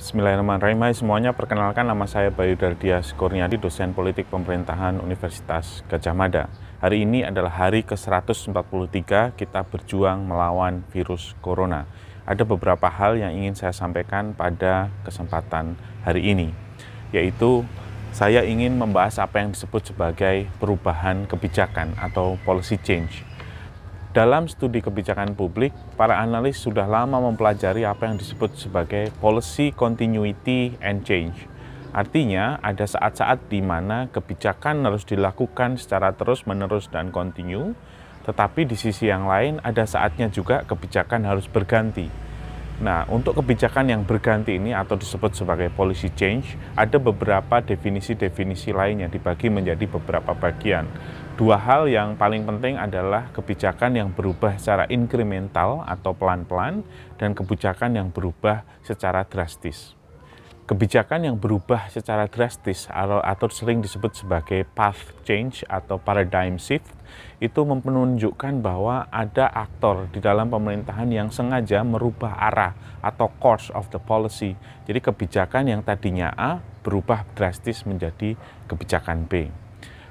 Bismillahirrahmanirrahim. Hai semuanya, perkenalkan nama saya Bayu Dardias Kurniadi, dosen politik pemerintahan Universitas Gadjah Mada. Hari ini adalah hari ke-143 kita berjuang melawan virus corona. Ada beberapa hal yang ingin saya sampaikan pada kesempatan hari ini, yaitu saya ingin membahas apa yang disebut sebagai perubahan kebijakan atau policy change. Dalam studi kebijakan publik, para analis sudah lama mempelajari apa yang disebut sebagai policy continuity and change. Artinya, ada saat-saat di mana kebijakan harus dilakukan secara terus-menerus dan kontinu, tetapi di sisi yang lain ada saatnya juga kebijakan harus berganti. Nah, untuk kebijakan yang berganti ini atau disebut sebagai policy change, ada beberapa definisi-definisi lain yang dibagi menjadi beberapa bagian. Dua hal yang paling penting adalah kebijakan yang berubah secara inkremental atau pelan-pelan dan kebijakan yang berubah secara drastis. Kebijakan yang berubah secara drastis atau sering disebut sebagai path change atau paradigm shift itu menunjukkan bahwa ada aktor di dalam pemerintahan yang sengaja merubah arah atau course of the policy. Jadi kebijakan yang tadinya A berubah drastis menjadi kebijakan B.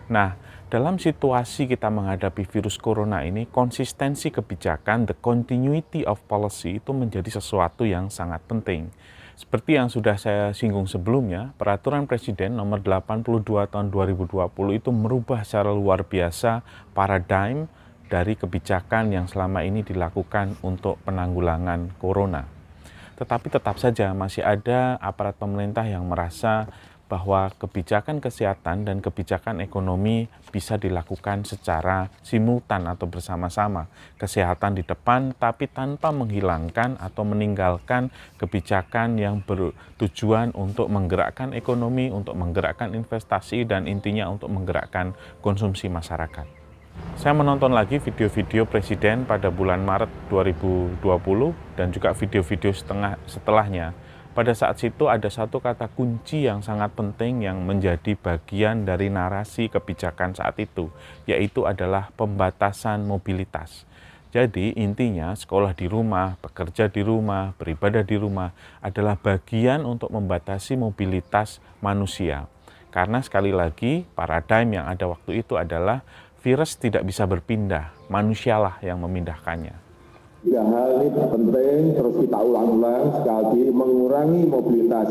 Nah, dalam situasi kita menghadapi virus corona ini, konsistensi kebijakan, the continuity of policy itu menjadi sesuatu yang sangat penting. Seperti yang sudah saya singgung sebelumnya, Peraturan Presiden nomor 82 tahun 2020 itu merubah secara luar biasa paradigm dari kebijakan yang selama ini dilakukan untuk penanggulangan corona. Tetapi tetap saja masih ada aparat pemerintah yang merasa bahwa kebijakan kesehatan dan kebijakan ekonomi bisa dilakukan secara simultan atau bersama-sama. Kesehatan di depan, tapi tanpa menghilangkan atau meninggalkan kebijakan yang bertujuan untuk menggerakkan ekonomi, untuk menggerakkan investasi, dan intinya untuk menggerakkan konsumsi masyarakat. Saya menonton lagi video-video Presiden pada bulan Maret 2020 dan juga video-video setelahnya. Pada saat itu ada satu kata kunci yang sangat penting yang menjadi bagian dari narasi kebijakan saat itu, yaitu adalah pembatasan mobilitas. Jadi intinya sekolah di rumah, bekerja di rumah, beribadah di rumah adalah bagian untuk membatasi mobilitas manusia. Karena sekali lagi paradigm yang ada waktu itu adalah virus tidak bisa berpindah, manusialah yang memindahkannya. Tiga hal ini penting, terus kita ulang-ulang sekali lagi, mengurangi mobilitas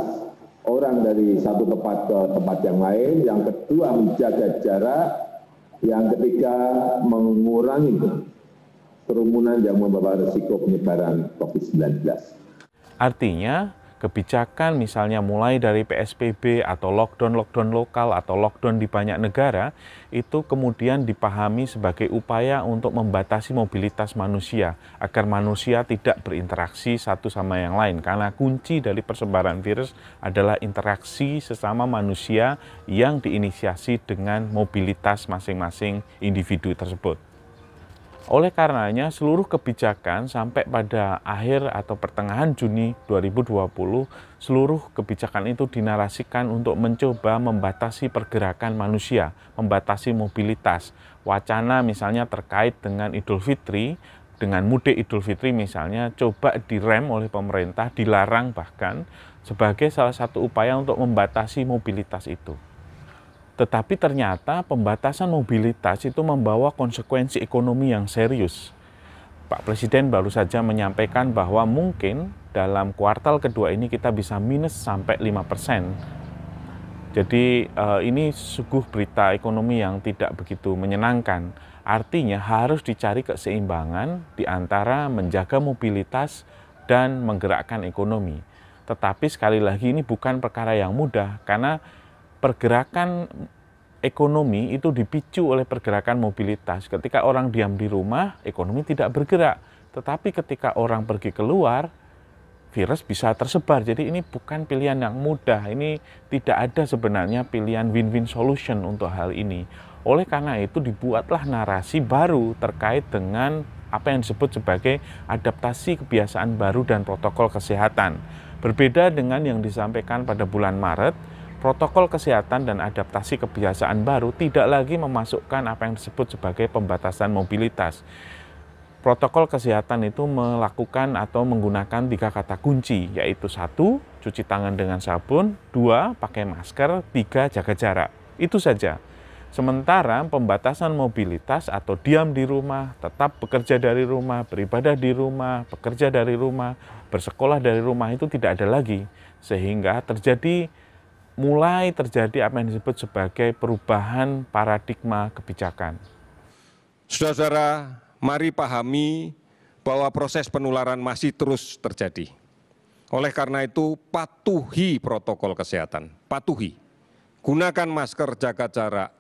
orang dari satu tempat ke tempat yang lain. Yang kedua, menjaga jarak. Yang ketiga, mengurangi kerumunan yang membawa risiko penyebaran COVID-19. Artinya, kebijakan misalnya mulai dari PSBB atau lockdown lokal atau lockdown di banyak negara itu kemudian dipahami sebagai upaya untuk membatasi mobilitas manusia agar manusia tidak berinteraksi satu sama yang lain, karena kunci dari persebaran virus adalah interaksi sesama manusia yang diinisiasi dengan mobilitas masing-masing individu tersebut. Oleh karenanya, seluruh kebijakan sampai pada akhir atau pertengahan Juni 2020, seluruh kebijakan itu dinarasikan untuk mencoba membatasi pergerakan manusia, membatasi mobilitas. Wacana misalnya terkait dengan Idul Fitri, dengan mudik Idul Fitri misalnya, coba direm oleh pemerintah, dilarang bahkan, sebagai salah satu upaya untuk membatasi mobilitas itu. Tetapi ternyata pembatasan mobilitas itu membawa konsekuensi ekonomi yang serius. Pak Presiden baru saja menyampaikan bahwa mungkin dalam kuartal kedua ini kita bisa minus sampai 5%. Jadi ini sungguh berita ekonomi yang tidak begitu menyenangkan. Artinya harus dicari keseimbangan di antara menjaga mobilitas dan menggerakkan ekonomi. Tetapi sekali lagi ini bukan perkara yang mudah, karena pergerakan ekonomi itu dipicu oleh pergerakan mobilitas. Ketika orang diam di rumah, ekonomi tidak bergerak. Tetapi ketika orang pergi keluar, virus bisa tersebar. Jadi ini bukan pilihan yang mudah. Ini tidak ada sebenarnya pilihan win-win solution untuk hal ini. Oleh karena itu dibuatlah narasi baru terkait dengan apa yang disebut sebagai adaptasi kebiasaan baru dan protokol kesehatan. Berbeda dengan yang disampaikan pada bulan Maret, protokol kesehatan dan adaptasi kebiasaan baru tidak lagi memasukkan apa yang disebut sebagai pembatasan mobilitas. Protokol kesehatan itu melakukan atau menggunakan 3 kata kunci, yaitu 1, cuci tangan dengan sabun, 2, pakai masker, 3, jaga jarak. Itu saja. Sementara pembatasan mobilitas atau diam di rumah, tetap bekerja dari rumah, beribadah di rumah, bekerja dari rumah, bersekolah dari rumah itu tidak ada lagi. Sehingga mulai terjadi apa yang disebut sebagai perubahan paradigma kebijakan. Saudara-saudara, mari pahami bahwa proses penularan masih terus terjadi. Oleh karena itu, patuhi protokol kesehatan, patuhi. Gunakan masker, jaga jarak,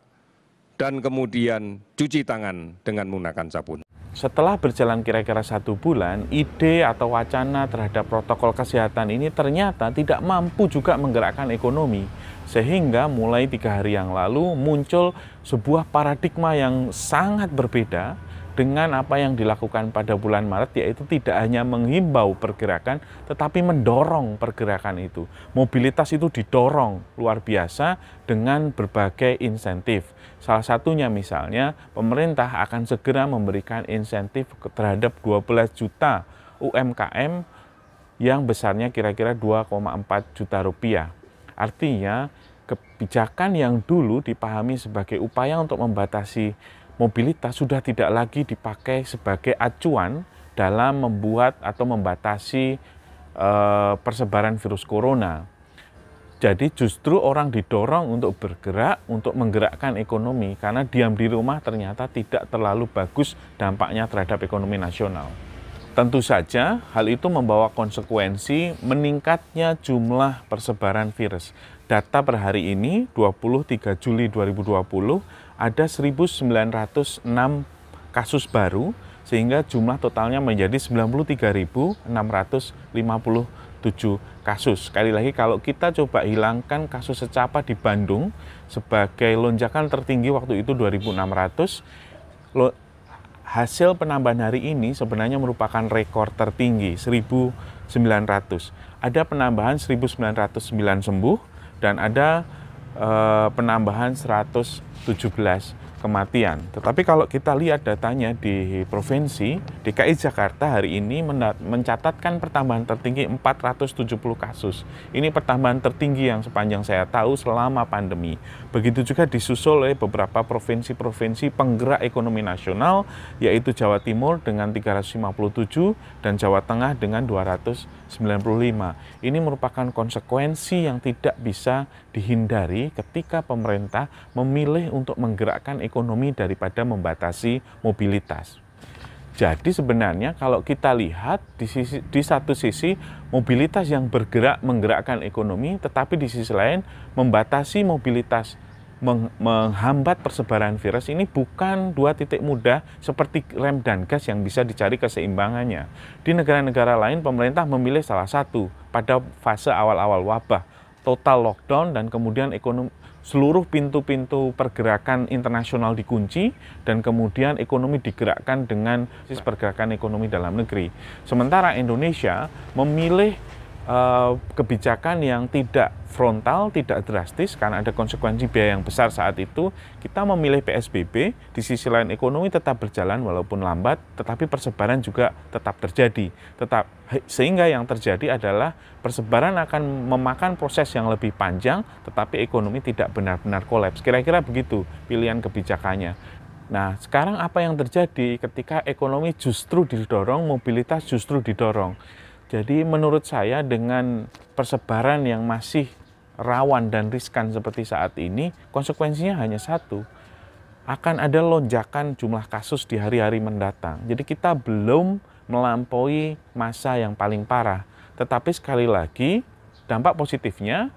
dan kemudian cuci tangan dengan menggunakan sabun. Setelah berjalan kira-kira 1 bulan, ide atau wacana terhadap protokol kesehatan ini ternyata tidak mampu juga menggerakkan ekonomi. Sehingga mulai 3 hari yang lalu muncul sebuah paradigma yang sangat berbeda dengan apa yang dilakukan pada bulan Maret, yaitu tidak hanya menghimbau pergerakan, tetapi mendorong pergerakan itu. Mobilitas itu didorong luar biasa dengan berbagai insentif. Salah satunya misalnya, pemerintah akan segera memberikan insentif terhadap 12 juta UMKM yang besarnya kira-kira 2,4 juta rupiah. Artinya, kebijakan yang dulu dipahami sebagai upaya untuk membatasi mobilitas sudah tidak lagi dipakai sebagai acuan dalam membuat atau membatasi persebaran virus corona. Jadi justru orang didorong untuk bergerak, untuk menggerakkan ekonomi, karena diam di rumah ternyata tidak terlalu bagus dampaknya terhadap ekonomi nasional. Tentu saja hal itu membawa konsekuensi meningkatnya jumlah persebaran virus. Data per hari ini, 23 Juli 2020, ada 1.906 kasus baru, sehingga jumlah totalnya menjadi 93.657 kasus. Sekali lagi, kalau kita coba hilangkan kasus secapa di Bandung sebagai lonjakan tertinggi waktu itu 2.600, hasil penambahan hari ini sebenarnya merupakan rekor tertinggi, 1.900. Ada penambahan 1.909 sembuh dan ada penambahan 117 kematian. Tetapi kalau kita lihat datanya di provinsi, DKI Jakarta hari ini mencatatkan pertambahan tertinggi 470 kasus. Ini pertambahan tertinggi yang sepanjang saya tahu selama pandemi. Begitu juga disusul oleh beberapa provinsi-provinsi penggerak ekonomi nasional, yaitu Jawa Timur dengan 357 dan Jawa Tengah dengan 295. Ini merupakan konsekuensi yang tidak bisa dihindari ketika pemerintah memilih untuk menggerakkan ekonomi daripada membatasi mobilitas. Jadi sebenarnya kalau kita lihat di satu sisi mobilitas yang bergerak menggerakkan ekonomi, tetapi di sisi lain membatasi mobilitas, menghambat persebaran virus, ini bukan dua titik mudah seperti rem dan gas yang bisa dicari keseimbangannya. Di negara-negara lain pemerintah memilih salah satu pada fase awal-awal wabah, total lockdown, dan kemudian seluruh pintu-pintu pergerakan internasional dikunci, dan kemudian ekonomi digerakkan dengan pergerakan ekonomi dalam negeri. Sementara Indonesia memilih kebijakan yang tidak frontal, tidak drastis, karena ada konsekuensi biaya yang besar saat itu. Kita memilih PSBB, di sisi lain ekonomi tetap berjalan walaupun lambat, tetapi persebaran juga tetap terjadi. Sehingga yang terjadi adalah persebaran akan memakan proses yang lebih panjang, tetapi ekonomi tidak benar-benar kolaps. Kira-kira begitu pilihan kebijakannya. Nah, sekarang apa yang terjadi ketika ekonomi justru didorong, mobilitas justru didorong? Jadi menurut saya dengan persebaran yang masih rawan dan riskan seperti saat ini, konsekuensinya hanya satu, akan ada lonjakan jumlah kasus di hari-hari mendatang. Jadi kita belum melampaui masa yang paling parah. Tetapi sekali lagi, dampak positifnya,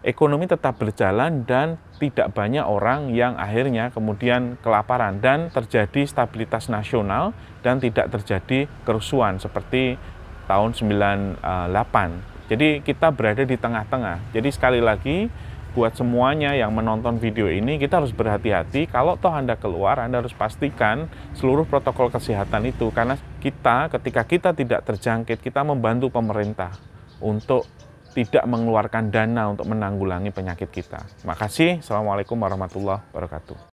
ekonomi tetap berjalan dan tidak banyak orang yang akhirnya kemudian kelaparan, dan terjadi stabilitas nasional dan tidak terjadi kerusuhan seperti tahun 98. Jadi kita berada di tengah-tengah. Jadi sekali lagi, buat semuanya yang menonton video ini, kita harus berhati-hati. Kalau toh Anda keluar, Anda harus pastikan seluruh protokol kesehatan itu. Karena ketika kita tidak terjangkit, kita membantu pemerintah untuk tidak mengeluarkan dana untuk menanggulangi penyakit kita. Terima kasih. Assalamualaikum warahmatullahi wabarakatuh.